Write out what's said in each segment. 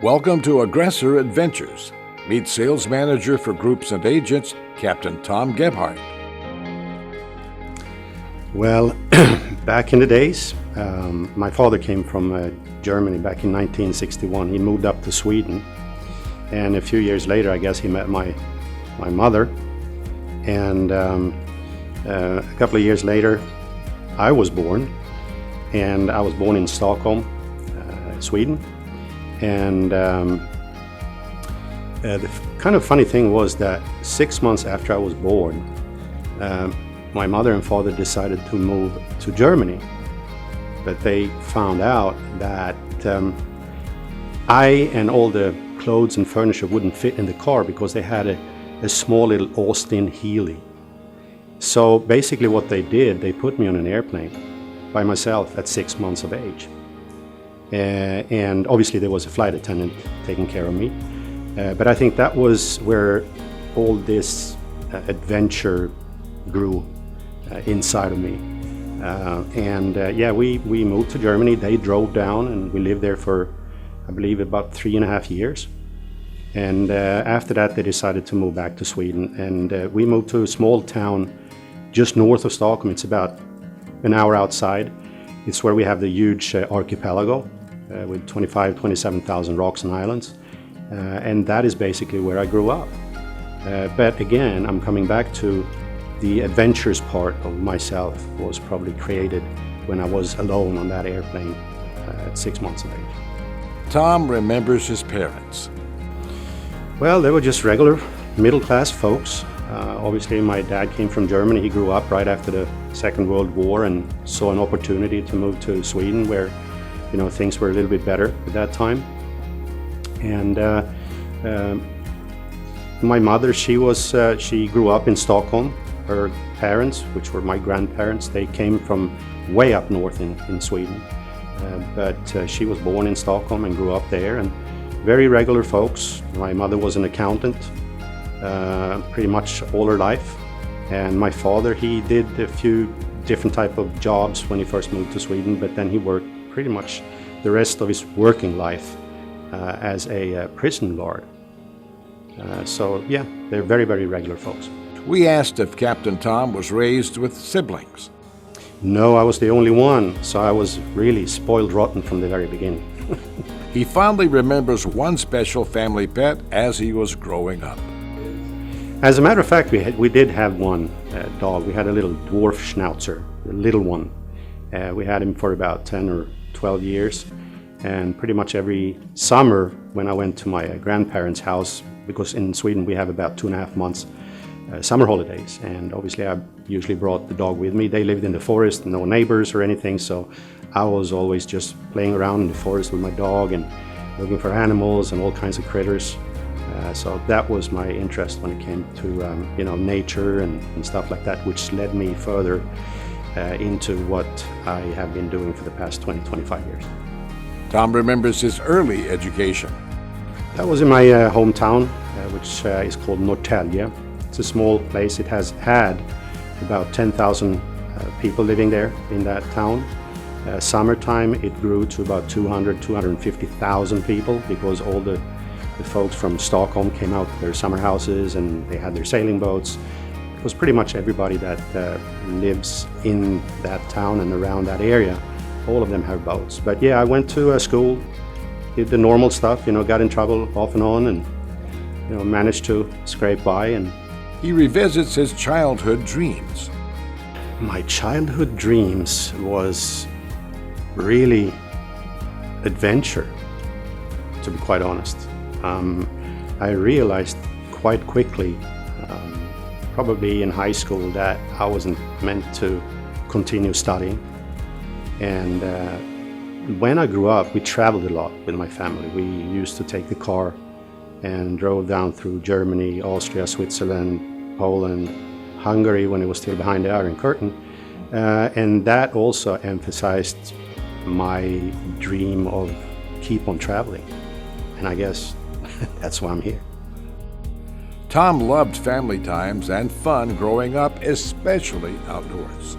Welcome to Aggressor Adventures. Meet Sales Manager for Groups and Agents, Captain Tom Gebhardt. Well, back in the days, my father came from Germany back in 1961. He moved up to Sweden, and a few years later, I guess he met my mother. And a couple of years later, I was born, and I was born in Stockholm, Sweden. And the kind of funny thing was that 6 months after I was born, my mother and father decided to move to Germany. But they found out that I and all the clothes and furniture wouldn't fit in the car because they had a small little Austin Healey. So basically what they did, they put me on an airplane by myself at 6 months of age. And obviously there was a flight attendant taking care of me. But I think that was where all this adventure grew inside of me. We moved to Germany. They drove down and we lived there for, I believe, about 3.5 years. And after that they decided to move back to Sweden. And we moved to a small town just north of Stockholm. It's about an hour outside. It's where we have the huge archipelago with 27,000 rocks and islands. And that is basically where I grew up. But again, I'm coming back to the adventures part of myself was probably created when I was alone on that airplane at 6 months of age. Tom remembers his parents. Well, they were just regular middle-class folks. Obviously, my dad came from Germany. He grew up right after the Second World War and saw an opportunity to move to Sweden where, things were a little bit better at that time. And my mother, she grew up in Stockholm. Her parents, which were my grandparents, they came from way up north in Sweden. But she was born in Stockholm and grew up there, and very regular folks. My mother was an accountant pretty much all her life. And my father, he did a few different type of jobs when he first moved to Sweden, but then he worked pretty much the rest of his working life as a prison guard. They're very, very regular folks. We asked if Captain Tom was raised with siblings. No, I was the only one, so I was really spoiled rotten from the very beginning. He fondly remembers one special family pet as he was growing up. As a matter of fact, we did have one dog. We had a little dwarf schnauzer, a little one. We had him for about 10 or 12 years. And pretty much every summer when I went to my grandparents' house, because in Sweden we have about 2.5 months summer holidays, and obviously I usually brought the dog with me. They lived in the forest, no neighbors or anything, so I was always just playing around in the forest with my dog and looking for animals and all kinds of critters. So that was my interest when it came to nature and stuff like that, which led me further into what I have been doing for the past 25 years. Tom remembers his early education. That was in my hometown, which is called Norrtälje. It's a small place. It has had about 10,000 people living there in that town. Summertime, it grew to about 250,000 people because all the folks from Stockholm came out to their summer houses and they had their sailing boats. It was pretty much everybody that lives in that town and around that area. All of them have boats. But yeah, I went to school, did the normal stuff, got in trouble off and on, and managed to scrape by. And he revisits his childhood dreams. My childhood dreams was really adventure, to be quite honest. I realized quite quickly, probably in high school, that I wasn't meant to continue studying. And when I grew up, we traveled a lot with my family. We used to take the car and drove down through Germany, Austria, Switzerland, Poland, Hungary when it was still behind the Iron Curtain. And that also emphasized my dream of keep on traveling. And I guess that's why I'm here. Tom loved family times and fun growing up, especially outdoors.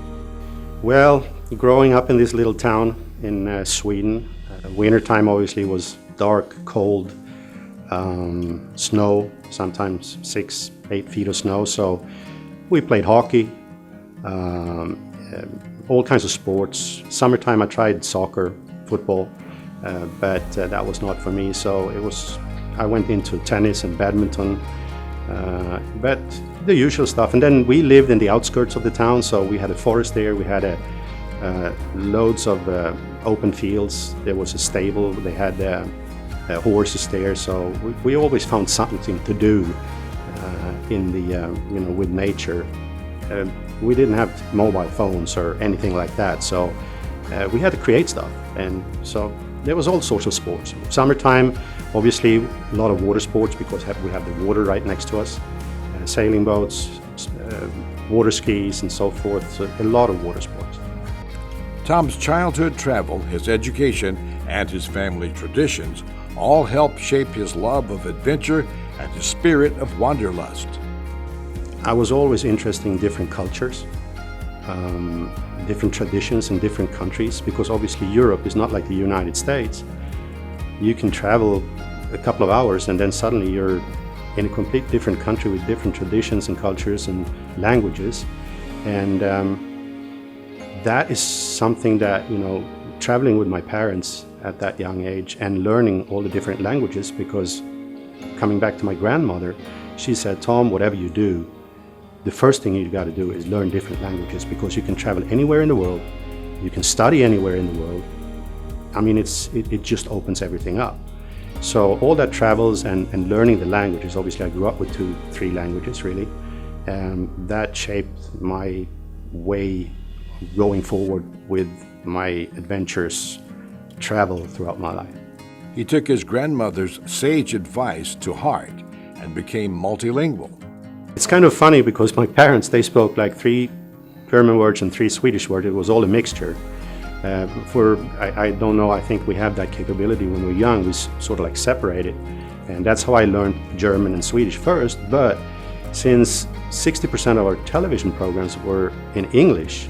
Well, growing up in this little town in Sweden, wintertime obviously was dark, cold, snow, sometimes 6-8 feet of snow. So we played hockey, all kinds of sports. Summertime I tried soccer, football, but that was not for me. So I went into tennis and badminton, but the usual stuff. And then we lived in the outskirts of the town, so we had a forest there. We had loads of open fields. There was a stable. They had horses there, so we always found something to do in the with nature. We didn't have mobile phones or anything like that, so we had to create stuff, and so there was all sorts of sports. Summertime, obviously, a lot of water sports because we have the water right next to us. Sailing boats, water skis, and so forth. So a lot of water sports. Tom's childhood travel, his education, and his family traditions all helped shape his love of adventure and his spirit of wanderlust. I was always interested in different cultures, different traditions in different countries, because obviously Europe is not like the United States. You can travel a couple of hours and then suddenly you're in a complete different country with different traditions and cultures and languages. And that is something that, traveling with my parents at that young age and learning all the different languages, because coming back to my grandmother, she said, Tom, whatever you do, the first thing you got to do is learn different languages, because you can travel anywhere in the world, you can study anywhere in the world. I mean, it just opens everything up. So all that travels and learning the languages, obviously I grew up with 2-3 languages really, that shaped my way going forward with my adventures, travel throughout my life. He took his grandmother's sage advice to heart and became multilingual. It's kind of funny because my parents, they spoke like 3 German words and 3 Swedish words. It was all a mixture. I don't know, I think we have that capability when we're young. We sort of like separate it. And that's how I learned German and Swedish first. But since 60% of our television programs were in English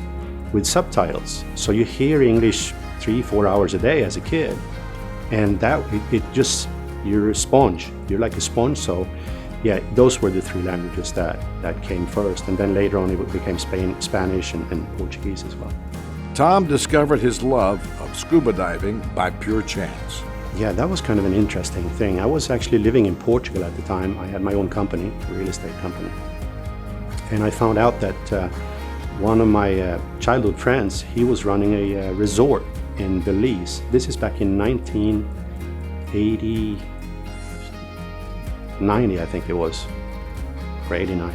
with subtitles, so you hear English 3-4 hours a day as a kid. And that, you're a sponge. You're like a sponge. So yeah, those were the 3 languages that came first. And then later on it became Spanish and Portuguese as well. Tom discovered his love of scuba diving by pure chance. Yeah, that was kind of an interesting thing. I was actually living in Portugal at the time. I had my own company, a real estate company. And I found out that one of my childhood friends, he was running a resort in Belize. This is back in 1980, 90, I think it was, or 89.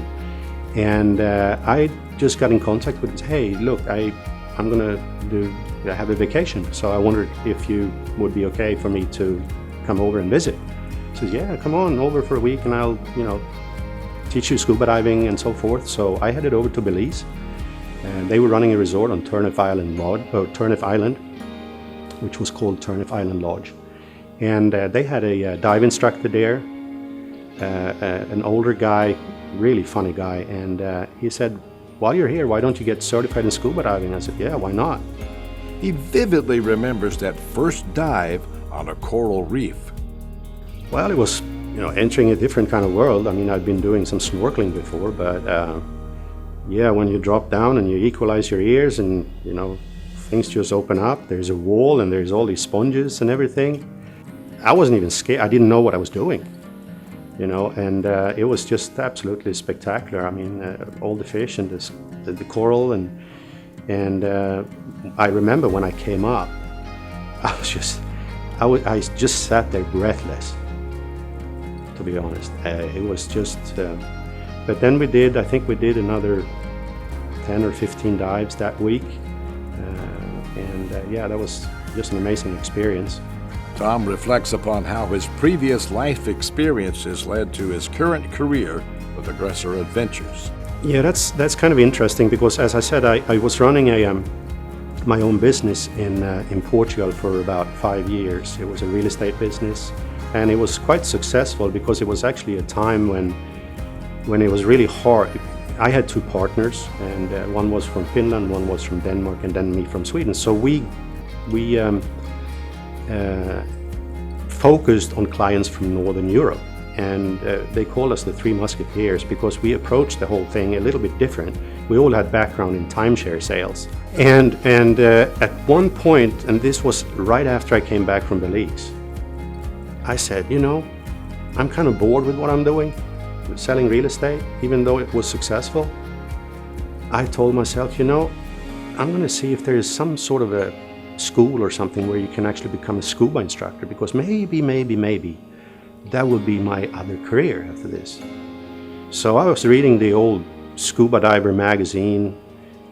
And I just got in contact with him. Hey, look, I have a vacation, so I wondered if you would be okay for me to come over and visit. He says, yeah, come on over for a week and I'll, teach you scuba diving and so forth. So I headed over to Belize, and they were running a resort on Turnip Island, which was called Turnip Island Lodge. And they had a dive instructor there, an older guy, really funny guy, and he said, while you're here, why don't you get certified in scuba diving? I said, yeah, why not? He vividly remembers that first dive on a coral reef. Well, it was, entering a different kind of world. I mean, I'd been doing some snorkeling before, but yeah, when you drop down and you equalize your ears and, things just open up. There's a wall and there's all these sponges and everything. I wasn't even scared. I didn't know what I was doing. And it was just absolutely spectacular. I mean, all the fish and the coral, and I remember when I came up, I just sat there breathless, to be honest. It was just, but then I think we did another 10 or 15 dives that week, yeah, that was just an amazing experience. Tom reflects upon how his previous life experiences led to his current career with Aggressor Adventures. Yeah, that's kind of interesting because, as I said, I was running my own business in Portugal for about 5 years. It was a real estate business, and it was quite successful because it was actually a time when it was really hard. I had 2 partners, and one was from Finland, one was from Denmark, and then me from Sweden. So we focused on clients from Northern Europe. And they called us the Three Musketeers because we approached the whole thing a little bit different. We all had background in timeshare sales. And at one point, and this was right after I came back from Belize, I said, you know, I'm kind of bored with what I'm doing, selling real estate, even though it was successful. I told myself, you know, I'm going to see if there is some sort of a school or something where you can actually become a scuba instructor, because maybe that would be my other career after this. So I was reading the old Scuba Diver magazine,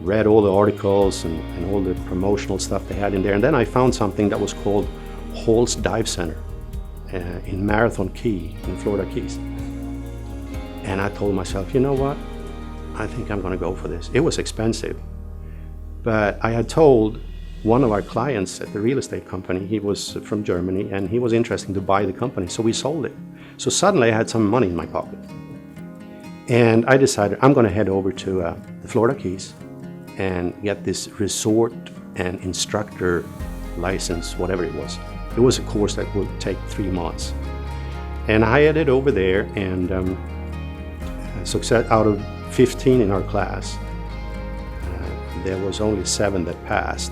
read all the articles and all the promotional stuff they had in there, and then I found something that was called Hall's Dive Center in Marathon Key in Florida Keys. And I told myself, you know what, I think I'm going to go for this. It was expensive, but I had told one of our clients at the real estate company, he was from Germany, and he was interested to buy the company, so we sold it. So suddenly I had some money in my pocket. And I decided I'm going to head over to the Florida Keys and get this resort and instructor license, whatever it was. It was a course that would take 3 months. And I headed over there, and success out of 15 in our class, there was only 7 that passed.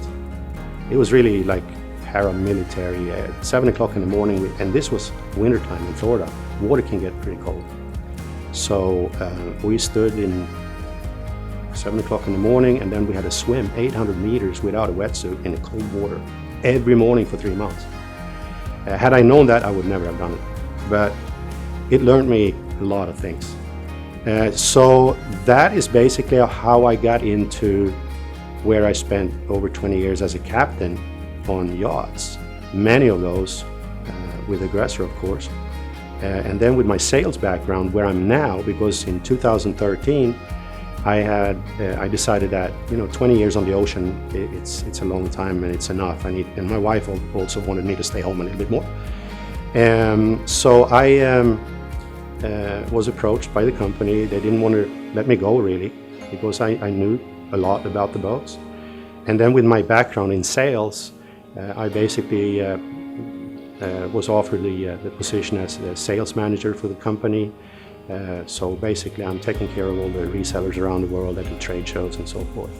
It was really like paramilitary. At 7 o'clock in the morning, and this was wintertime in Florida. Water can get pretty cold. So we stood in 7 o'clock in the morning, and then we had to swim 800 meters without a wetsuit in the cold water every morning for 3 months. Had I known that, I would never have done it. But it learned me a lot of things. So that is basically how I got into where I spent over 20 years as a captain on yachts, many of those with Aggressor, of course. And then with my sales background, where I'm now, because in 2013, I decided that, you know, 20 years on the ocean, it's a long time and it's enough. And my wife also wanted me to stay home a little bit more. So I was approached by the company. They didn't want to let me go, really, because I knew a lot about the boats. And then with my background in sales, I basically was offered the position as a sales manager for the company. So basically I'm taking care of all the resellers around the world at the trade shows and so forth.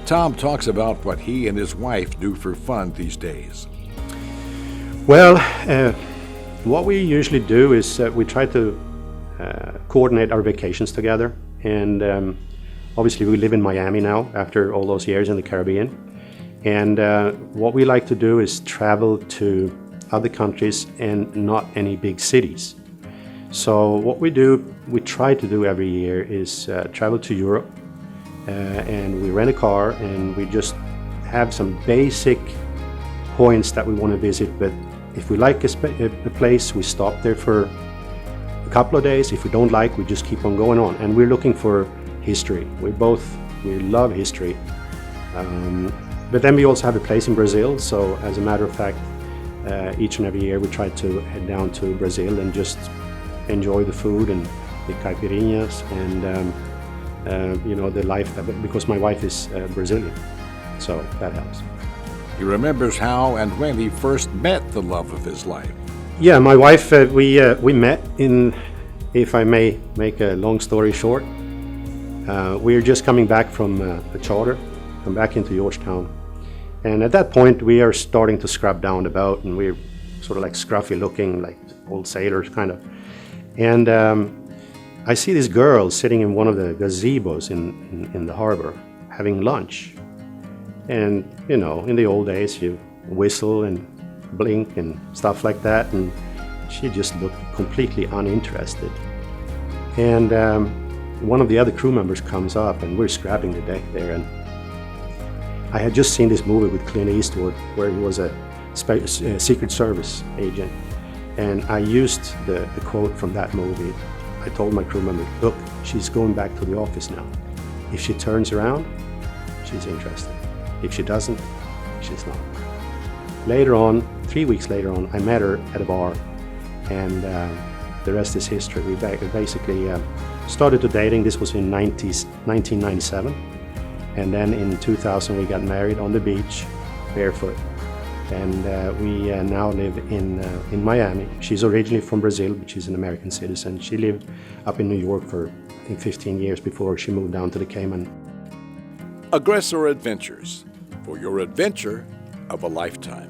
Tom talks about what he and his wife do for fun these days. Well, what we usually do is we try to coordinate our vacations together. And obviously we live in Miami now after all those years in the Caribbean. And what we like to do is travel to other countries and not any big cities. So what we try to do every year is travel to Europe, and we rent a car and we just have some basic points that we want to visit. But if we like a place, we stop there for a couple of days. If we don't like, we just keep on going on. And we're looking for history. We love history. But then we also have a place in Brazil. So as a matter of fact, each and every year we try to head down to Brazil and just enjoy the food and the caipirinhas and you know, the life, because my wife is Brazilian, so that helps. He remembers how and when he first met the love of his life. Yeah, my wife, we met in, if I may make a long story short, we were just coming back from a charter, come back into Georgetown. And at that point, we are starting to scrub down the boat, and we're sort of like scruffy looking, like old sailors kind of. And I see this girl sitting in one of the gazebos in the harbor having lunch. And, you know, in the old days, you whistle and blink and stuff like that. And she just looked completely uninterested. And one of the other crew members comes up, and we're scrapping the deck there. And I had just seen this movie with Clint Eastwood where he was a Secret Service agent. And I used the quote from that movie. I told my crew member, look, she's going back to the office now. If she turns around, she's interested. If she doesn't, she's not. Later on, 3 weeks later on, I met her at a bar, and the rest is history. We basically started to dating. This was in 1997. And then in 2000, we got married on the beach, barefoot. And we now live in Miami. She's originally from Brazil, but she's an American citizen. She lived up in New York for, I think, 15 years before she moved down to the Cayman. Aggressor Adventures, for your adventure of a lifetime.